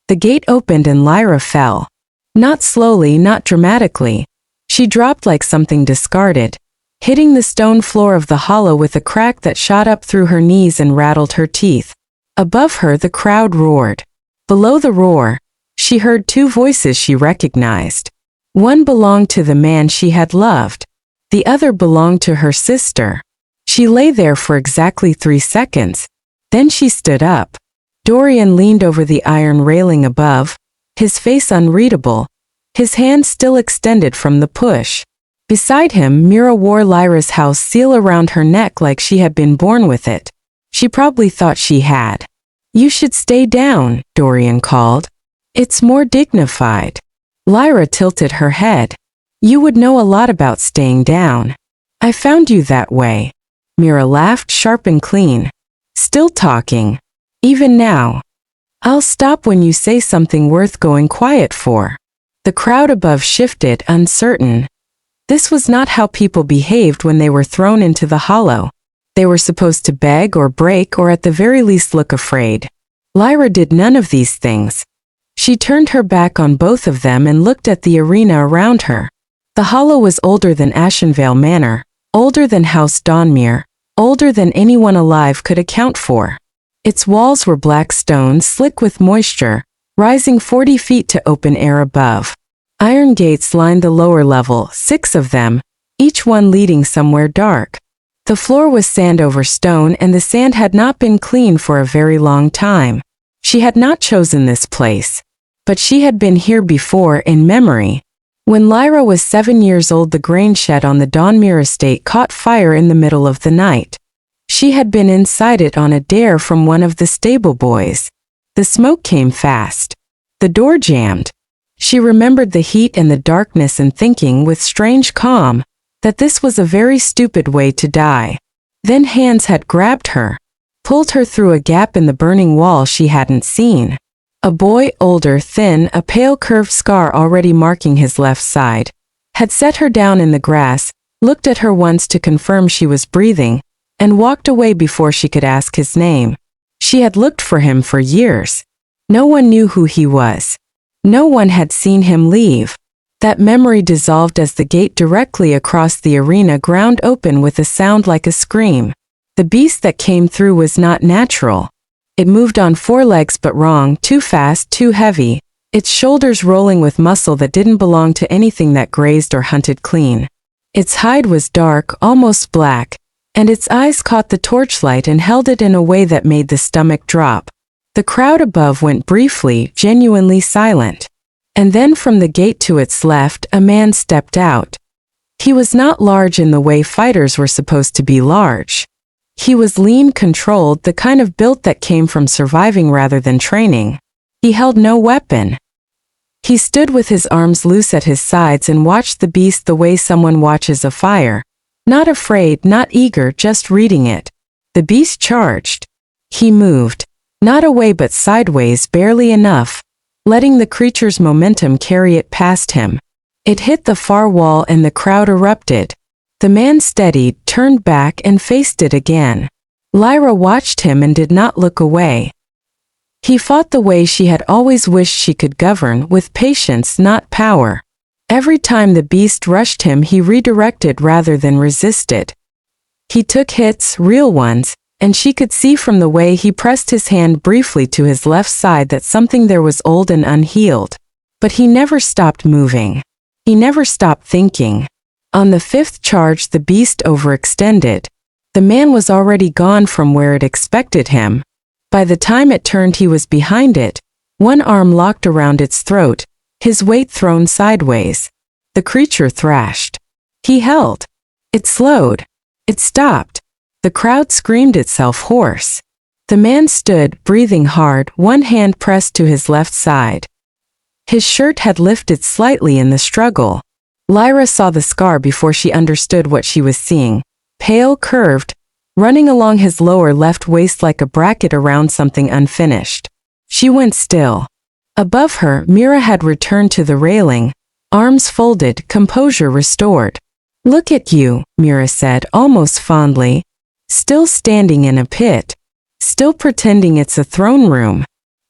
The gate opened and Lyra fell. Not slowly, not dramatically. She dropped like something discarded, hitting the stone floor of the hollow with a crack that shot up through her knees and rattled her teeth. Above her the crowd roared. Below the roar, she heard two voices she recognized. One belonged to the man she had loved. The other belonged to her sister. She lay there for exactly 3 seconds. Then she stood up. Dorian leaned over the iron railing above, his face unreadable, his hand still extended from the push. Beside him, Mira wore Lyra's house seal around her neck like she had been born with it. She probably thought she had. "You should stay down," Dorian called. "It's more dignified." Lyra tilted her head. "You would know a lot about staying down. I found you that way." Mira laughed, sharp and clean. "Still talking. Even now. I'll stop when you say something worth going quiet for." The crowd above shifted, uncertain. This was not how people behaved when they were thrown into the hollow. They were supposed to beg or break or at the very least look afraid. Lyra did none of these things. She turned her back on both of them and looked at the arena around her. The hollow was older than Ashenvale Manor, older than House Dawnmere, older than anyone alive could account for. Its walls were black stone slick with moisture, rising 40 feet to open air above. Iron gates lined the lower level, 6 of them, each one leading somewhere dark. The floor was sand over stone and the sand had not been clean for a very long time. She had not chosen this place. But she had been here before in memory. When Lyra was 7 years old, the grain shed on the Dawnmere estate caught fire in the middle of the night. She had been inside it on a dare from one of the stable boys. The smoke came fast. The door jammed. She remembered the heat and the darkness and thinking with strange calm that this was a very stupid way to die. Then hands had grabbed her, pulled her through a gap in the burning wall she hadn't seen. A boy, older, thin, a pale curved scar already marking his left side, had set her down in the grass, looked at her once to confirm she was breathing, and walked away before she could ask his name. She had looked for him for years. No one knew who he was. No one had seen him leave. That memory dissolved as the gate directly across the arena ground open with a sound like a scream. The beast that came through was not natural. It moved on 4 legs but wrong, too fast, too heavy, its shoulders rolling with muscle that didn't belong to anything that grazed or hunted clean. Its hide was dark, almost black, and its eyes caught the torchlight and held it in a way that made the stomach drop. The crowd above went briefly, genuinely silent. And then from the gate to its left, a man stepped out. He was not large in the way fighters were supposed to be large. He was lean, controlled, the kind of build that came from surviving rather than training. He held no weapon. He stood with his arms loose at his sides and watched the beast the way someone watches a fire. Not afraid, not eager, just reading it. The beast charged. He moved. Not away but sideways, barely enough, letting the creature's momentum carry it past him. It hit the far wall and the crowd erupted. The man steadied, turned back, and faced it again. Lyra watched him and did not look away. He fought the way she had always wished she could govern, with patience, not power. Every time the beast rushed him, he redirected rather than resisted. He took hits, real ones, and she could see from the way he pressed his hand briefly to his left side that something there was old and unhealed. But he never stopped moving. He never stopped thinking. On the 5th charge, the beast overextended. The man was already gone from where it expected him. By the time it turned, he was behind it, one arm locked around its throat, his weight thrown sideways. The creature thrashed. He held. It slowed. It stopped. The crowd screamed itself hoarse. The man stood, breathing hard, one hand pressed to his left side. His shirt had lifted slightly in the struggle. Lyra saw the scar before she understood what she was seeing. Pale, curved, running along his lower left waist like a bracket around something unfinished. She went still. Above her, Mira had returned to the railing, arms folded, composure restored. "Look at you," Mira said, almost fondly. "Still standing in a pit. Still pretending it's a throne room.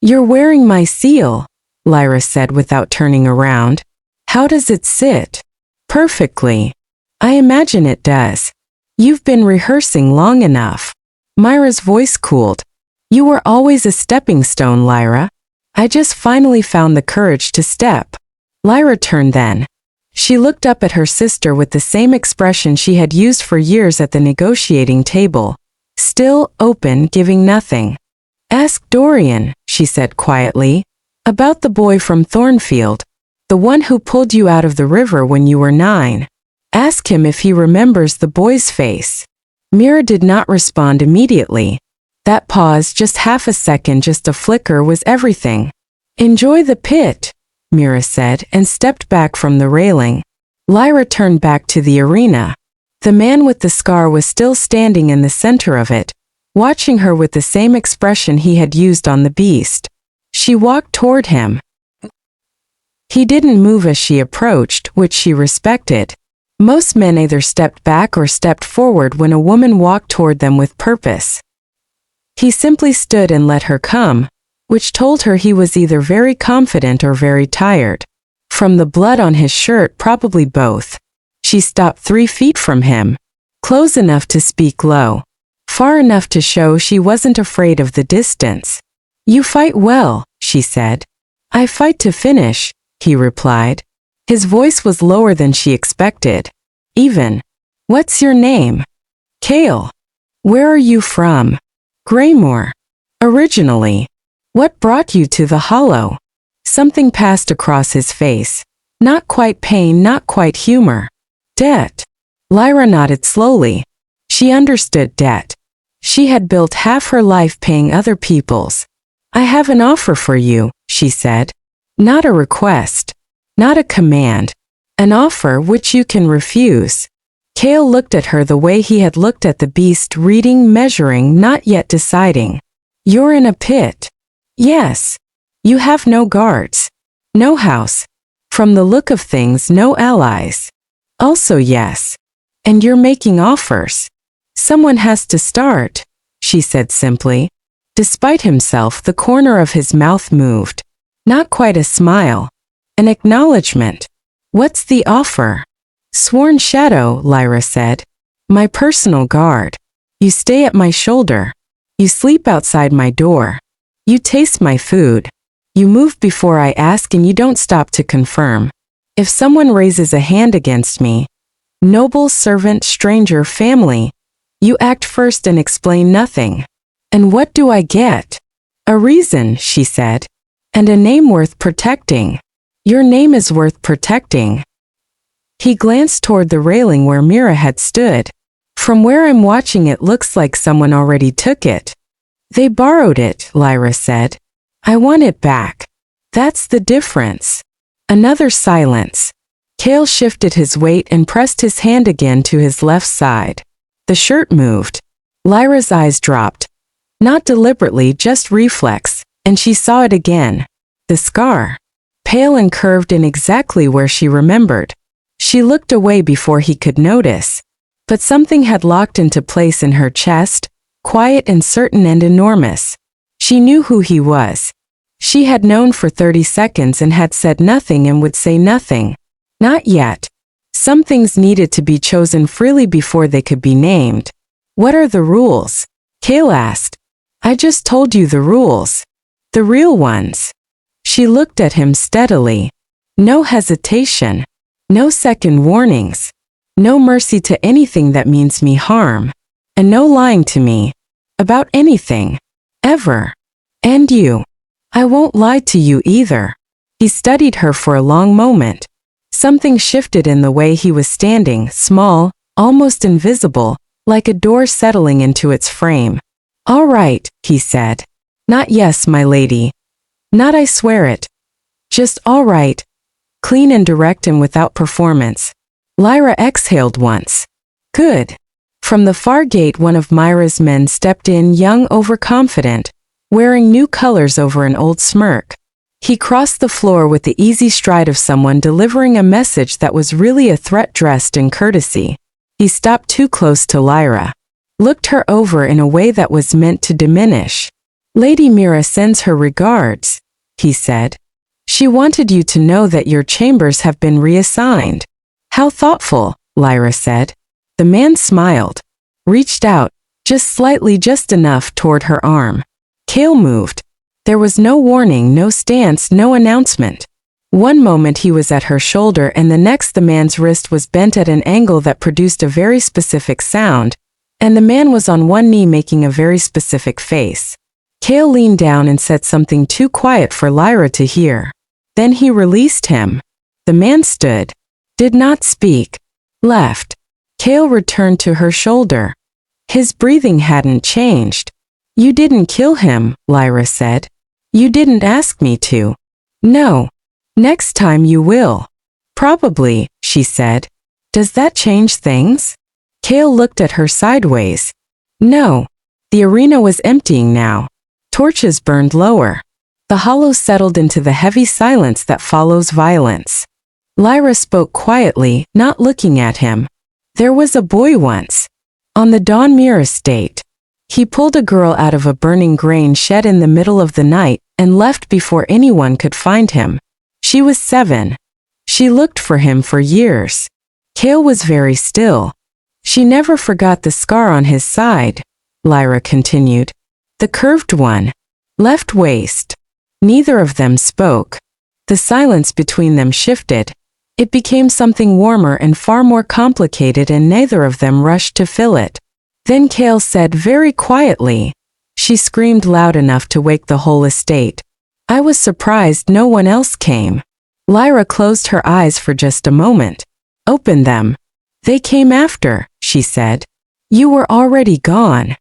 You're wearing my seal, Lyra said without turning around. How does it sit? Perfectly. I imagine it does. You've been rehearsing long enough. Myra's voice cooled. You were always a stepping stone, Lyra. I just finally found the courage to step. Lyra turned then. She looked up at her sister with the same expression she had used for years at the negotiating table. Still, open, giving nothing. Ask Dorian, she said quietly. About the boy from Thornfield. The one who pulled you out of the river when you were 9. Ask him if he remembers the boy's face. Mira did not respond immediately. That pause, just half a second, just a flicker, was everything. Enjoy the pit, Mira said, and stepped back from the railing. Lyra turned back to the arena. The man with the scar was still standing in the center of it, watching her with the same expression he had used on the beast. She walked toward him. He didn't move as she approached, which she respected. Most men either stepped back or stepped forward when a woman walked toward them with purpose. He simply stood and let her come, which told her he was either very confident or very tired. From the blood on his shirt, probably both. She stopped 3 feet from him, close enough to speak low, far enough to show she wasn't afraid of the distance. You fight well, she said. I fight to finish, he replied. His voice was lower than she expected. Even. What's your name? Kael. Where are you from? Greymore. Originally. What brought you to the hollow? Something passed across his face. Not quite pain, not quite humor. Debt. Lyra nodded slowly. She understood debt. She had built half her life paying other people's. I have an offer for you, she said. Not a request. Not a command. An offer which you can refuse. Kael looked at her the way he had looked at the beast, reading, measuring, not yet deciding. You're in a pit. Yes. You have no guards. No house. From the look of things, no allies. Also yes. And you're making offers. Someone has to start, she said simply. Despite himself, the corner of his mouth moved. Not quite a smile. An acknowledgement. What's the offer? Sworn shadow, Lyra said. My personal guard. You stay at my shoulder. You sleep outside my door. You taste my food. You move before I ask and you don't stop to confirm. If someone raises a hand against me, noble, servant, stranger, family, you act first and explain nothing. And what do I get? A reason, she said. And a name worth protecting. Your name is worth protecting. He glanced toward the railing where Mira had stood. From where I'm watching, it looks like someone already took it. They borrowed it, Lyra said. I want it back. That's the difference. Another silence. Kael shifted his weight and pressed his hand again to his left side. The shirt moved. Lyra's eyes dropped. Not deliberately, just reflex, and she saw it again. The scar. Pale and curved in exactly where she remembered. She looked away before he could notice. But something had locked into place in her chest, quiet and certain and enormous. She knew who he was. She had known for 30 seconds and had said nothing and would say nothing. Not yet. Some things needed to be chosen freely before they could be named. What are the rules? Kael asked. I just told you the rules. The real ones. She looked at him steadily. No hesitation. No second warnings. No mercy to anything that means me harm. And no lying to me. About anything. Ever. And you. I won't lie to you either. He studied her for a long moment. Something shifted in the way he was standing, small, almost invisible, like a door settling into its frame. All right, he said. Not yes, my lady. Not I swear it. Just all right. Clean and direct and without performance. Lyra exhaled once. Good. From the far gate, one of Myra's men stepped in, young, overconfident, wearing new colors over an old smirk. He crossed the floor with the easy stride of someone delivering a message that was really a threat dressed in courtesy. He stopped too close to Lyra. Looked her over in a way that was meant to diminish. Lady Mira sends her regards, he said. She wanted you to know that your chambers have been reassigned. How thoughtful, Lyra said. The man smiled, reached out, just slightly, just enough, toward her arm. Kael moved. There was no warning, no stance, no announcement. One moment he was at her shoulder and the next the man's wrist was bent at an angle that produced a very specific sound, and the man was on one knee making a very specific face. Kael leaned down and said something too quiet for Lyra to hear. Then he released him. The man stood, did not speak, left. Kael returned to her shoulder. His breathing hadn't changed. You didn't kill him, Lyra said. You didn't ask me to. No. Next time you will. Probably, she said. Does that change things? Kael looked at her sideways. No. The arena was emptying now. Torches burned lower. The hollow settled into the heavy silence that follows violence. Lyra spoke quietly, not looking at him. There was a boy once. On the Dawnmere estate. He pulled a girl out of a burning grain shed in the middle of the night and left before anyone could find him. She was 7. She looked for him for years. Kael was very still. She never forgot the scar on his side, Lyra continued. The curved one. Left waist. Neither of them spoke. The silence between them shifted. It became something warmer and far more complicated, and neither of them rushed to fill it. Then Kael said very quietly. She screamed loud enough to wake the whole estate. I was surprised no one else came. Lyra closed her eyes for just a moment. Open them. They came after, she said. You were already gone.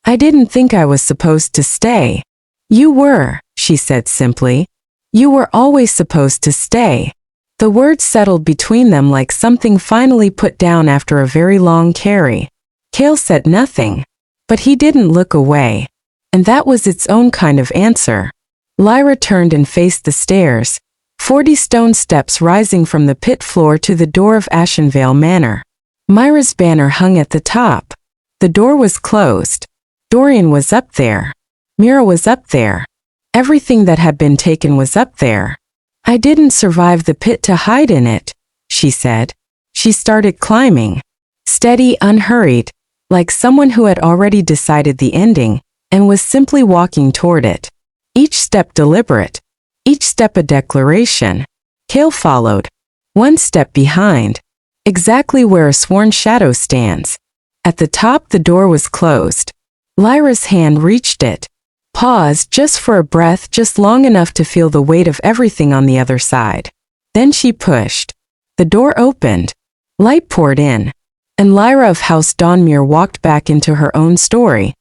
I didn't think I was supposed to stay. You were, she said simply. You were always supposed to stay. The words settled between them like something finally put down after a very long carry. Kael said nothing. But he didn't look away. And that was its own kind of answer. Lyra turned and faced the stairs. 40 stone steps rising from the pit floor to the door of Ashenvale Manor. Myra's banner hung at the top. The door was closed. Dorian was up there. Mira was up there. Everything that had been taken was up there. I didn't survive the pit to hide in it, she said. She started climbing. Steady, unhurried, like someone who had already decided the ending, and was simply walking toward it. Each step deliberate. Each step a declaration. Kael followed. One step behind. Exactly where a sworn shadow stands. At the top the door was closed. Lyra's hand reached it. Paused just for a breath, just long enough to feel the weight of everything on the other side. Then she pushed. The door opened. Light poured in. And Lyra of House Dawnmere walked back into her own story.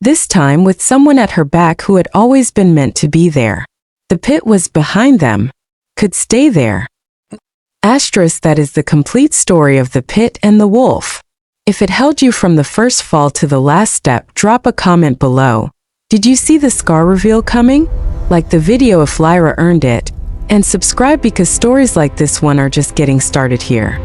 This time with someone at her back who had always been meant to be there. The pit was behind them. Could stay there. Asterisk, that is the complete story of the pit and the wolf. If it held you from the first fall to the last step, drop a comment below. Did you see the scar reveal coming? Like the video if Lyra earned it. And subscribe because stories like this one are just getting started here.